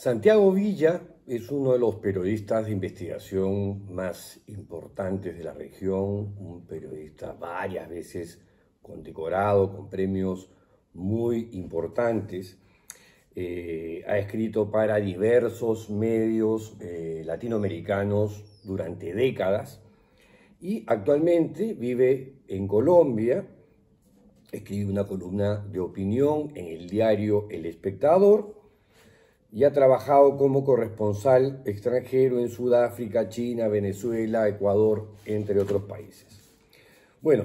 Santiago Villa es uno de los periodistas de investigación más importantes de la región, un periodista varias veces condecorado con premios muy importantes. Ha escrito para diversos medios latinoamericanos durante décadas y actualmente vive en Colombia. Escribe una columna de opinión en el diario El Espectador y ha trabajado como corresponsal extranjero en Sudáfrica, China, Venezuela, Ecuador, entre otros países. Bueno,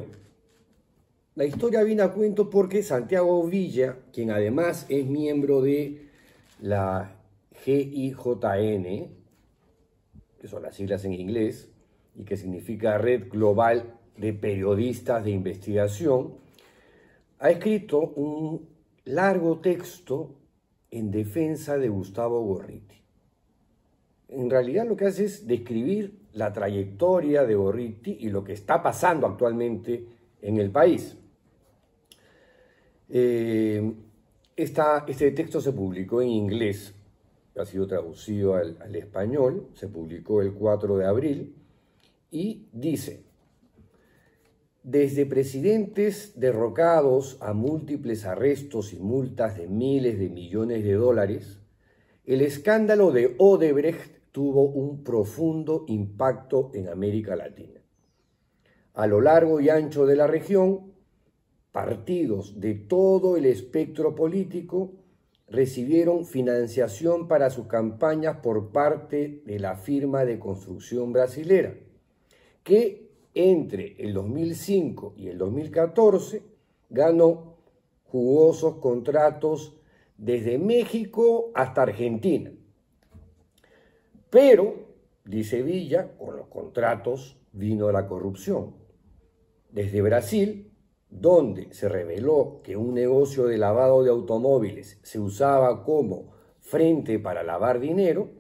la historia viene a cuento porque Santiago Villa, quien además es miembro de la GIJN, que son las siglas en inglés, y que significa Red Global de Periodistas de Investigación, ha escrito un largo texto en defensa de Gustavo Gorriti. En realidad lo que hace es describir la trayectoria de Gorriti y lo que está pasando actualmente en el país. Este texto se publicó en inglés, ha sido traducido al español, se publicó el 4 de abril y dice: desde presidentes derrocados a múltiples arrestos y multas de miles de millones de dólares, el escándalo de Odebrecht tuvo un profundo impacto en América Latina. A lo largo y ancho de la región, partidos de todo el espectro político recibieron financiación para sus campañas por parte de la firma de construcción brasilera, que entre el 2005 y el 2014 ganó jugosos contratos desde México hasta Argentina. Pero, dice Villa, con los contratos vino la corrupción. Desde Brasil, donde se reveló que un negocio de lavado de automóviles se usaba como frente para lavar dinero,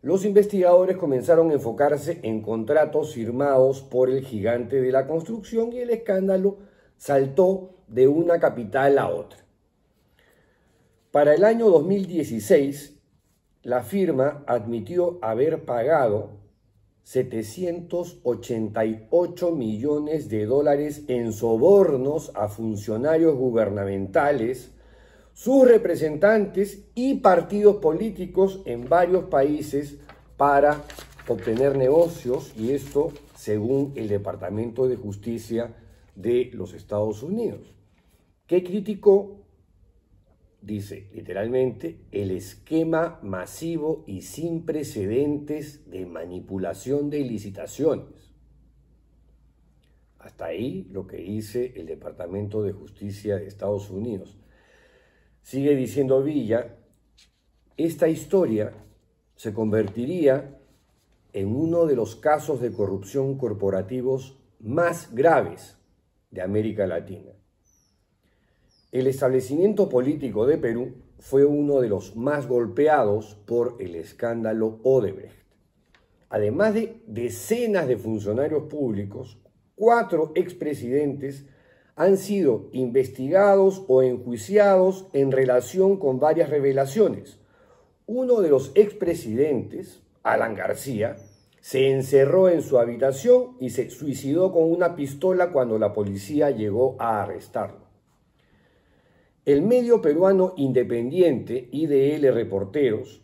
los investigadores comenzaron a enfocarse en contratos firmados por el gigante de la construcción y el escándalo saltó de una capital a otra. Para el año 2016, la firma admitió haber pagado 788 millones de dólares en sobornos a funcionarios gubernamentales, sus representantes y partidos políticos en varios países para obtener negocios, y esto según el Departamento de Justicia de los Estados Unidos, que criticó, dice literalmente, el esquema masivo y sin precedentes de manipulación de licitaciones. Hasta ahí lo que dice el Departamento de Justicia de Estados Unidos. Sigue diciendo Villa, esta historia se convertiría en uno de los casos de corrupción corporativos más graves de América Latina. El establecimiento político de Perú fue uno de los más golpeados por el escándalo Odebrecht. Además de decenas de funcionarios públicos, 4 expresidentes han sido investigados o enjuiciados en relación con varias revelaciones. Uno de los expresidentes, Alan García, se encerró en su habitación y se suicidó con una pistola cuando la policía llegó a arrestarlo. El medio peruano independiente IDL Reporteros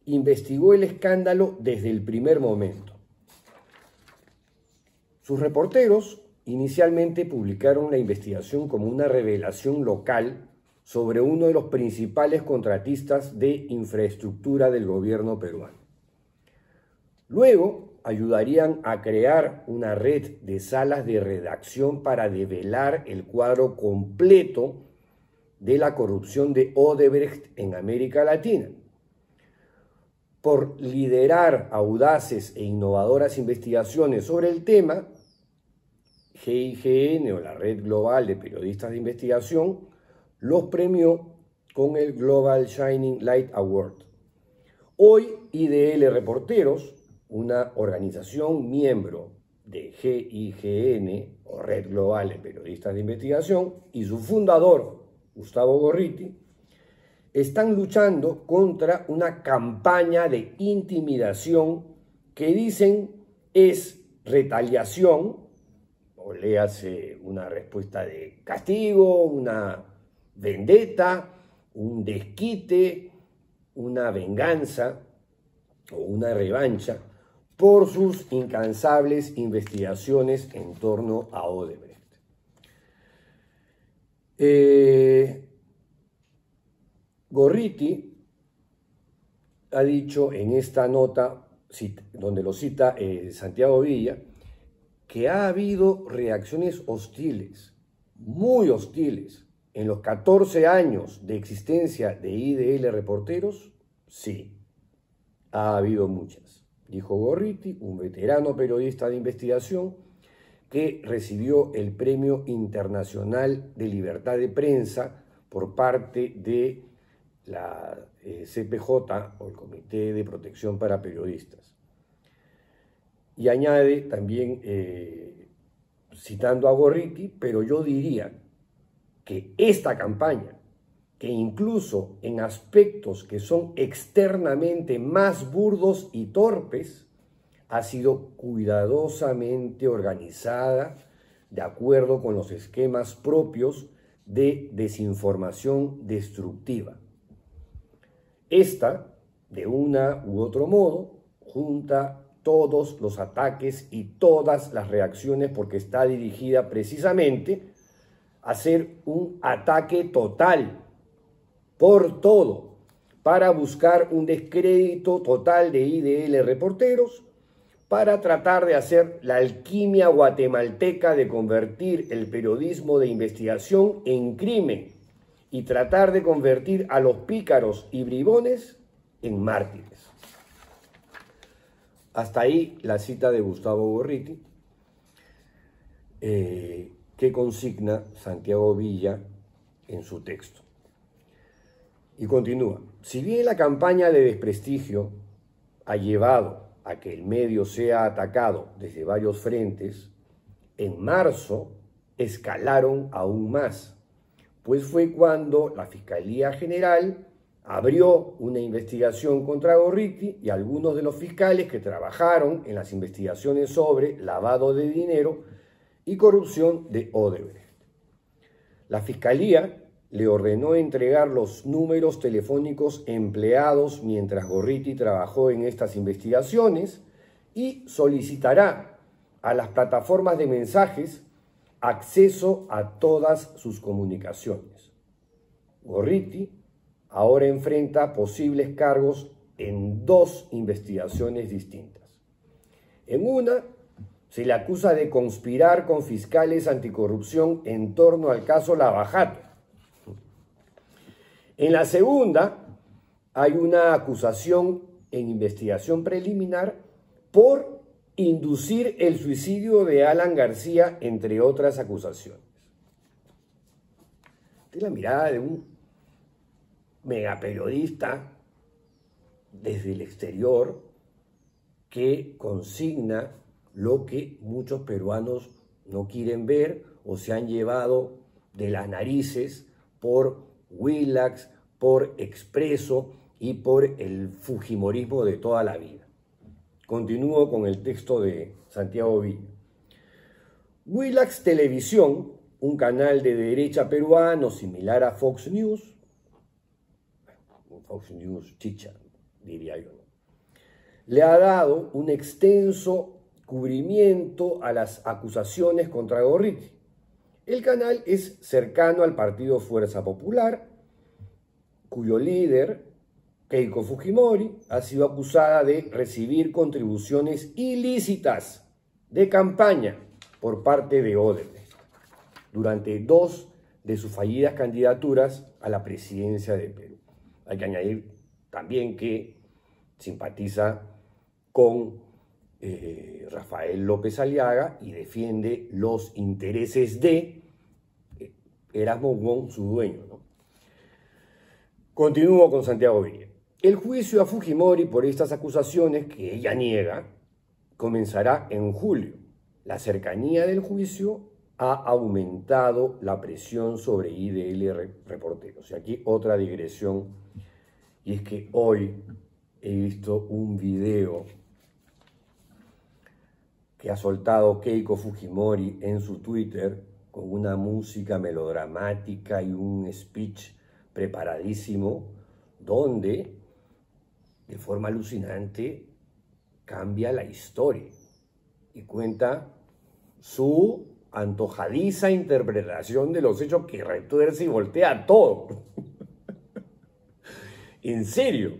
investigó el escándalo desde el primer momento. Sus reporteros inicialmente publicaron la investigación como una revelación local sobre uno de los principales contratistas de infraestructura del gobierno peruano. Luego ayudarían a crear una red de salas de redacción para develar el cuadro completo de la corrupción de Odebrecht en América Latina. Por liderar audaces e innovadoras investigaciones sobre el tema, GIGN, o la Red Global de Periodistas de Investigación, los premió con el Global Shining Light Award. Hoy, IDL Reporteros, una organización miembro de GIGN, o Red Global de Periodistas de Investigación, y su fundador, Gustavo Gorriti, están luchando contra una campaña de intimidación que dicen es retaliación, o léase una respuesta de castigo, una vendetta, un desquite, una venganza o una revancha por sus incansables investigaciones en torno a Odebrecht. Gorriti ha dicho en esta nota, donde lo cita Santiago Villa, que ha habido reacciones hostiles, muy hostiles, en los 14 años de existencia de IDL Reporteros. Sí, ha habido muchas, dijo Gorriti, un veterano periodista de investigación que recibió el Premio Internacional de Libertad de Prensa por parte de la CPJ, o el Comité de Protección para Periodistas. Y añade también, citando a Gorriti, pero yo diría que esta campaña, que incluso en aspectos que son externamente más burdos y torpes, ha sido cuidadosamente organizada de acuerdo con los esquemas propios de desinformación destructiva. Esta, de una u otro modo, junta todos los ataques y todas las reacciones porque está dirigida precisamente a hacer un ataque total por todo, para buscar un descrédito total de IDL Reporteros, para tratar de hacer la alquimia guatemalteca de convertir el periodismo de investigación en crimen y tratar de convertir a los pícaros y bribones en mártires. Hasta ahí la cita de Gustavo Gorriti, que consigna Santiago Villa en su texto. Y continúa: si bien la campaña de desprestigio ha llevado a que el medio sea atacado desde varios frentes, en marzo escalaron aún más, pues fue cuando la Fiscalía General abrió una investigación contra Gorriti y algunos de los fiscales que trabajaron en las investigaciones sobre lavado de dinero y corrupción de Odebrecht. La Fiscalía le ordenó entregar los números telefónicos empleados mientras Gorriti trabajó en estas investigaciones y solicitará a las plataformas de mensajes acceso a todas sus comunicaciones. Gorriti ahora enfrenta posibles cargos en 2 investigaciones distintas. En una, se le acusa de conspirar con fiscales anticorrupción en torno al caso Lava Jato. En la segunda, hay una acusación en investigación preliminar por inducir el suicidio de Alan García, entre otras acusaciones. Esta es la mirada de un megaperiodista desde el exterior que consigna lo que muchos peruanos no quieren ver o se han llevado de las narices por Willax, por Expreso y por el fujimorismo de toda la vida. Continúo con el texto de Santiago Villa. Willax Televisión, un canal de derecha peruano similar a Fox News, Fox News chicha, diría yo, ¿no?, le ha dado un extenso cubrimiento a las acusaciones contra Gorriti. El canal es cercano al partido Fuerza Popular, cuyo líder, Keiko Fujimori, ha sido acusada de recibir contribuciones ilícitas de campaña por parte de Odebrecht durante 2 de sus fallidas candidaturas a la presidencia de Perú. Hay que añadir también que simpatiza con Rafael López Aliaga y defiende los intereses de Erasmo Wong, su dueño, ¿no? Continúo con Santiago Villa. El juicio a Fujimori por estas acusaciones, que ella niega, comenzará en julio. La cercanía del juicio ha aumentado la presión sobre IDL Reporteros. Y aquí otra digresión, y es que hoy he visto un video que ha soltado Keiko Fujimori en su Twitter con una música melodramática y un speech preparadísimo, donde de forma alucinante cambia la historia y cuenta su antojadiza interpretación de los hechos que retuerce y voltea todo. En serio,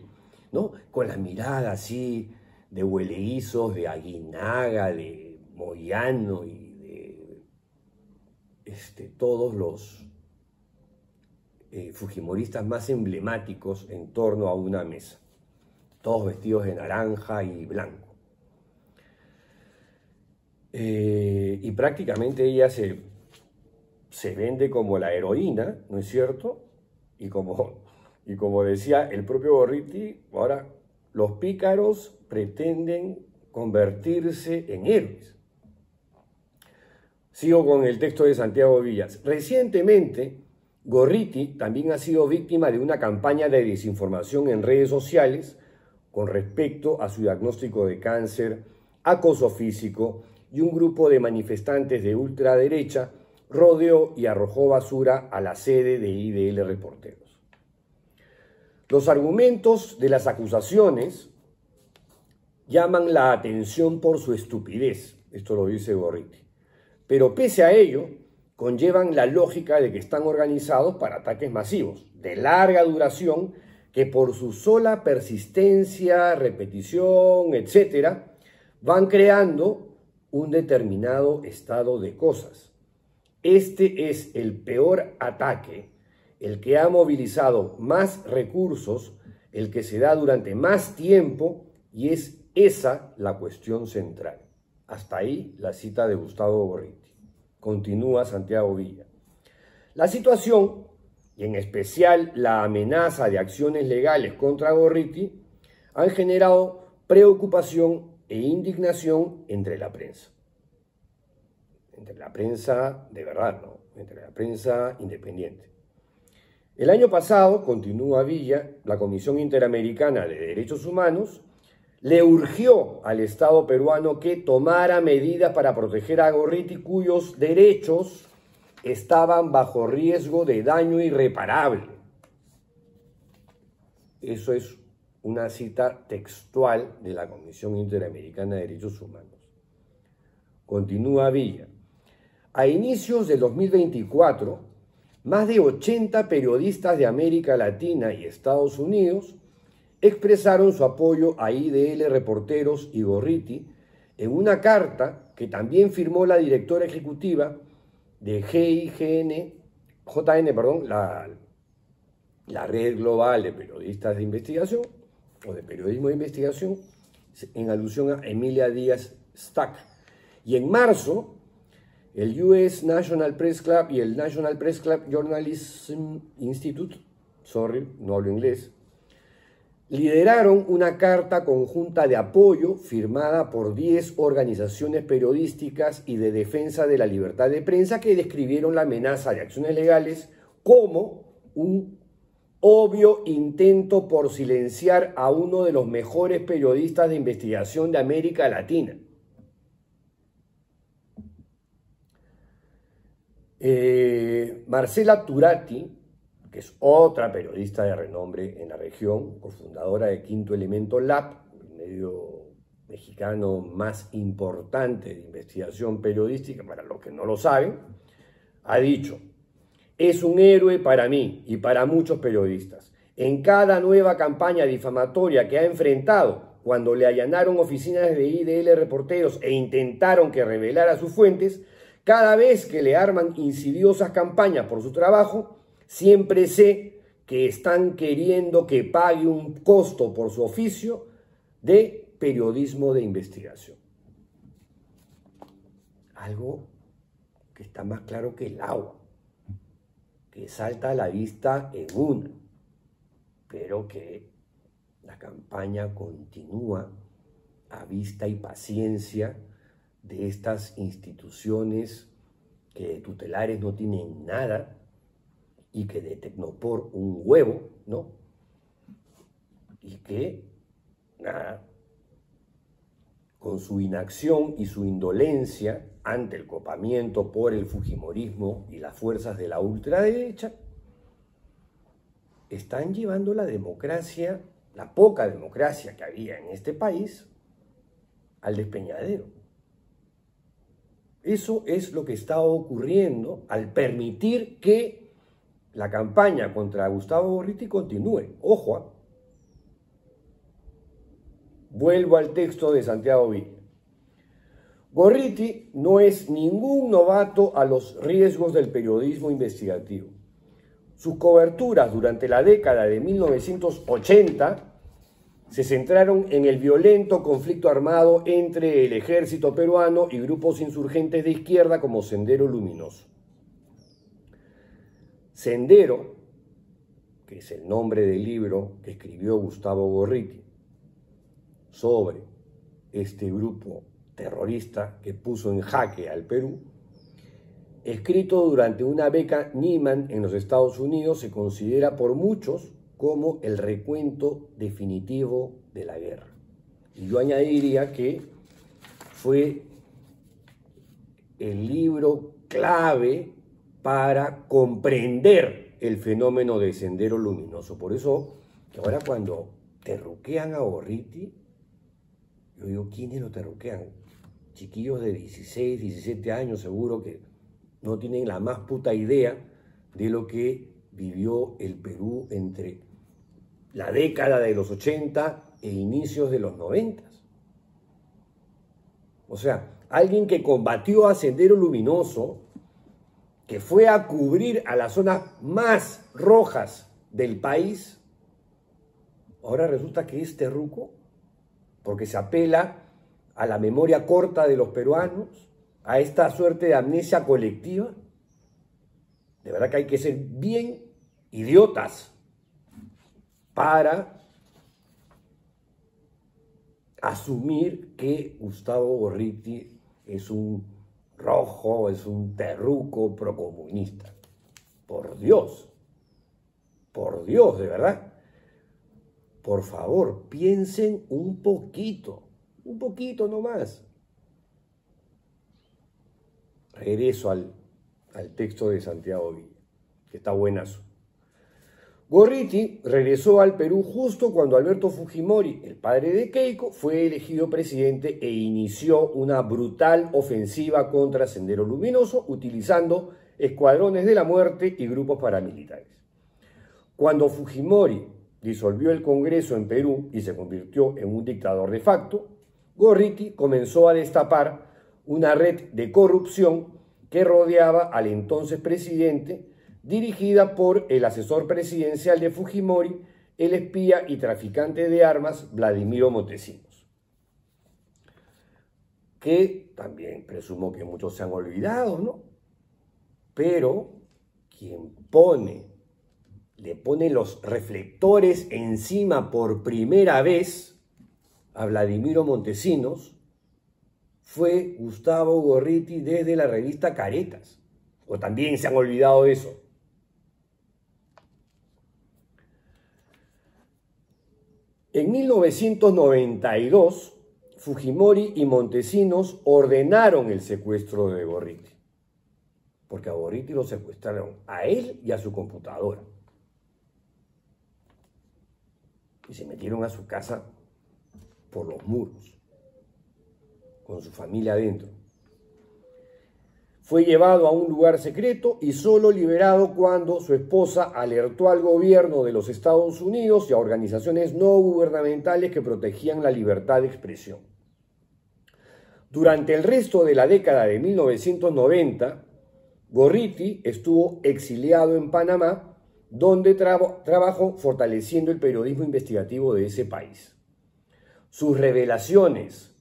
¿no? Con la mirada así de Hueleguizos, de Aguinaga, de Moyano y de todos los fujimoristas más emblemáticos en torno a una mesa, todos vestidos de naranja y blanco. Y prácticamente ella se vende como la heroína, ¿no es cierto? Y como decía el propio Gorriti, ahora los pícaros pretenden convertirse en héroes. Sigo con el texto de Santiago Villas. Recientemente, Gorriti también ha sido víctima de una campaña de desinformación en redes sociales con respecto a su diagnóstico de cáncer, acoso físico, y un grupo de manifestantes de ultraderecha rodeó y arrojó basura a la sede de IDL Reporteros. Los argumentos de las acusaciones llaman la atención por su estupidez, esto lo dice Gorriti, pero pese a ello conllevan la lógica de que están organizados para ataques masivos, de larga duración, que por su sola persistencia, repetición, etc., van creando un determinado estado de cosas. Este es el peor ataque, el que ha movilizado más recursos, el que se da durante más tiempo, y es esa la cuestión central. Hasta ahí la cita de Gustavo Gorriti. Continúa Santiago Villa. La situación, y en especial la amenaza de acciones legales contra Gorriti, han generado preocupación e indignación entre la prensa. Entre la prensa de verdad, ¿no? Entre la prensa independiente. El año pasado, continúa Villa, la Comisión Interamericana de Derechos Humanos le urgió al Estado peruano que tomara medidas para proteger a Gorriti, cuyos derechos estaban bajo riesgo de daño irreparable. Eso es una cita textual de la Comisión Interamericana de Derechos Humanos. Continúa Villa. A inicios del 2024, más de 80 periodistas de América Latina y Estados Unidos expresaron su apoyo a IDL Reporteros y Gorriti en una carta que también firmó la directora ejecutiva de la Red Global de Periodistas de Investigación, o de Periodismo de Investigación, en alusión a Emilia Díaz Stack. Y en marzo, el US National Press Club y el National Press Club Journalism Institute, no hablo inglés, lideraron una carta conjunta de apoyo firmada por 10 organizaciones periodísticas y de defensa de la libertad de prensa que describieron la amenaza de acciones legales como un obvio intento por silenciar a uno de los mejores periodistas de investigación de América Latina. Marcela Turati, que es otra periodista de renombre en la región, cofundadora de Quinto Elemento Lab, el medio mexicano más importante de investigación periodística, para los que no lo saben, ha dicho: es un héroe para mí y para muchos periodistas. En cada nueva campaña difamatoria que ha enfrentado, cuando le allanaron oficinas de IDL Reporteros e intentaron que revelara sus fuentes, cada vez que le arman insidiosas campañas por su trabajo, siempre sé que están queriendo que pague un costo por su oficio de periodismo de investigación. Algo que está más claro que el agua, que salta a la vista en una, pero que la campaña continúa a vista y paciencia de estas instituciones que de tutelares no tienen nada y que de Tecnopor un huevo, ¿no? Y que, nada, con su inacción y su indolencia ante el copamiento por el fujimorismo y las fuerzas de la ultraderecha, están llevando la democracia, la poca democracia que había en este país, al despeñadero. Eso es lo que está ocurriendo al permitir que la campaña contra Gustavo Gorriti continúe. Ojo, vuelvo al texto de Santiago Villa. Gorriti no es ningún novato a los riesgos del periodismo investigativo. Sus coberturas durante la década de 1980 se centraron en el violento conflicto armado entre el ejército peruano y grupos insurgentes de izquierda como Sendero Luminoso. Sendero, que es el nombre del libro que escribió Gustavo Gorriti sobre este grupo terrorista que puso en jaque al Perú, escrito durante una beca Nieman en los Estados Unidos, se considera por muchos como el recuento definitivo de la guerra. Y yo añadiría que fue el libro clave para comprender el fenómeno de Sendero Luminoso. Por eso, que ahora cuando terruquean a Gorriti, yo digo, ¿quiénes lo terruquean? Chiquillos de 16, 17 años, seguro que no tienen la más puta idea de lo que vivió el Perú entre la década de los 80 e inicios de los 90. O sea, alguien que combatió a Sendero Luminoso, que fue a cubrir a las zonas más rojas del país, ahora resulta que es terruco, porque se apela a la memoria corta de los peruanos, a esta suerte de amnesia colectiva. De verdad que hay que ser bien idiotas para asumir que Gustavo Gorriti es un rojo, es un terruco procomunista. Por Dios, de verdad. Por favor, piensen un poquito nomás. Regreso al texto de Santiago Villa, que está buenazo. Gorriti regresó al Perú justo cuando Alberto Fujimori, el padre de Keiko, fue elegido presidente e inició una brutal ofensiva contra Sendero Luminoso, utilizando escuadrones de la muerte y grupos paramilitares. Cuando Fujimori disolvió el Congreso en Perú y se convirtió en un dictador de facto, Gorriti comenzó a destapar una red de corrupción que rodeaba al entonces presidente, dirigida por el asesor presidencial de Fujimori, el espía y traficante de armas Vladimiro Montesinos, que también presumo que muchos se han olvidado, ¿no? Pero quien le pone los reflectores encima por primera vez a Vladimiro Montesinos fue Gustavo Gorriti desde la revista Caretas. O también se han olvidado de eso. En 1992, Fujimori y Montesinos ordenaron el secuestro de Gorriti, porque a Gorriti lo secuestraron a él y a su computadora. Y se metieron a su casa por los muros, con su familia adentro. Fue llevado a un lugar secreto y solo liberado cuando su esposa alertó al gobierno de los Estados Unidos y a organizaciones no gubernamentales que protegían la libertad de expresión. Durante el resto de la década de 1990, Gorriti estuvo exiliado en Panamá, donde trabajó fortaleciendo el periodismo investigativo de ese país. Sus revelaciones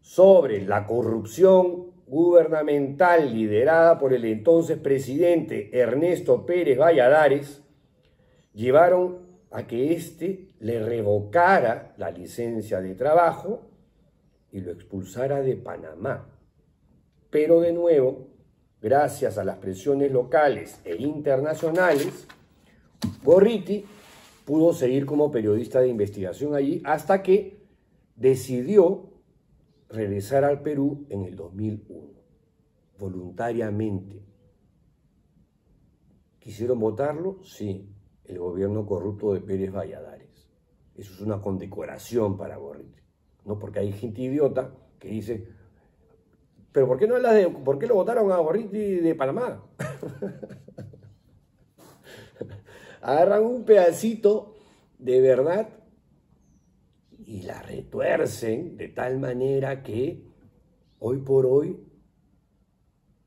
sobre la corrupción gubernamental liderada por el entonces presidente Ernesto Pérez Valladares llevaron a que éste le revocara la licencia de trabajo y lo expulsara de Panamá. Pero de nuevo, gracias a las presiones locales e internacionales, Gorriti pudo seguir como periodista de investigación allí hasta que decidió regresar al Perú en el 2001, voluntariamente. ¿Quisieron votarlo? Sí, el gobierno corrupto de Pérez Valladares. Eso es una condecoración para Gorriti, ¿no? Porque hay gente idiota que dice, pero ¿por qué lo votaron a Gorriti de Panamá? Agarran un pedacito de verdad y la retuercen de tal manera que hoy por hoy,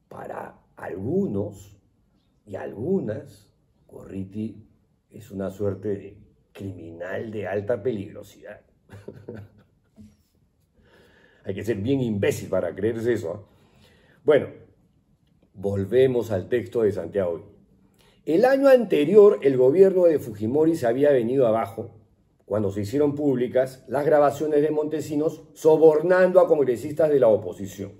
para algunos y algunas, Gorriti es una suerte de criminal de alta peligrosidad. Hay que ser bien imbécil para creerse eso, ¿eh? Bueno, volvemos al texto de Santiago. El año anterior, el gobierno de Fujimori se había venido abajo cuando se hicieron públicas las grabaciones de Montesinos sobornando a congresistas de la oposición.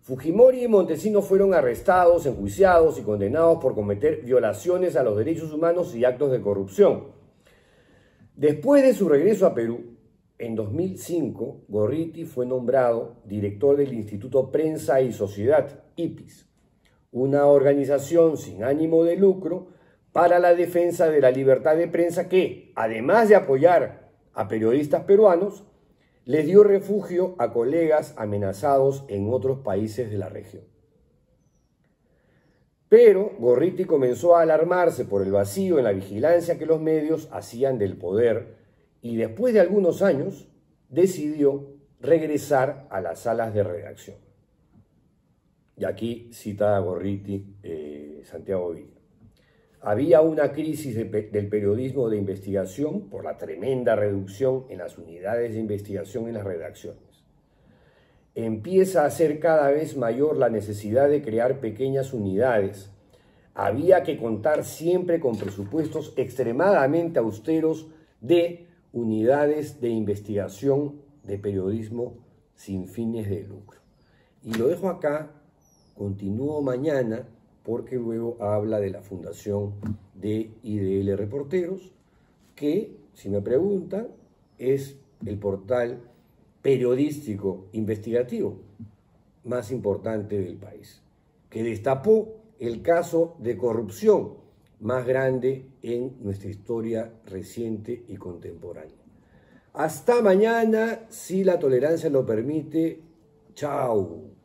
Fujimori y Montesinos fueron arrestados, enjuiciados y condenados por cometer violaciones a los derechos humanos y actos de corrupción. Después de su regreso a Perú, en 2005, Gorriti fue nombrado director del Instituto Prensa y Sociedad, IPIS, una organización sin ánimo de lucro para la defensa de la libertad de prensa que, además de apoyar a periodistas peruanos, les dio refugio a colegas amenazados en otros países de la región. Pero Gorriti comenzó a alarmarse por el vacío en la vigilancia que los medios hacían del poder y después de algunos años decidió regresar a las salas de redacción. Y aquí cita a Gorriti Santiago Villa. Había una crisis del periodismo de investigación por la tremenda reducción en las unidades de investigación en las redacciones. Empieza a ser cada vez mayor la necesidad de crear pequeñas unidades. Había que contar siempre con presupuestos extremadamente austeros de unidades de investigación de periodismo sin fines de lucro. Y lo dejo acá, continúo mañana, porque luego habla de la fundación de IDL Reporteros, que, si me preguntan, es el portal periodístico investigativo más importante del país, que destapó el caso de corrupción más grande en nuestra historia reciente y contemporánea. Hasta mañana, si la tolerancia lo permite. Chao.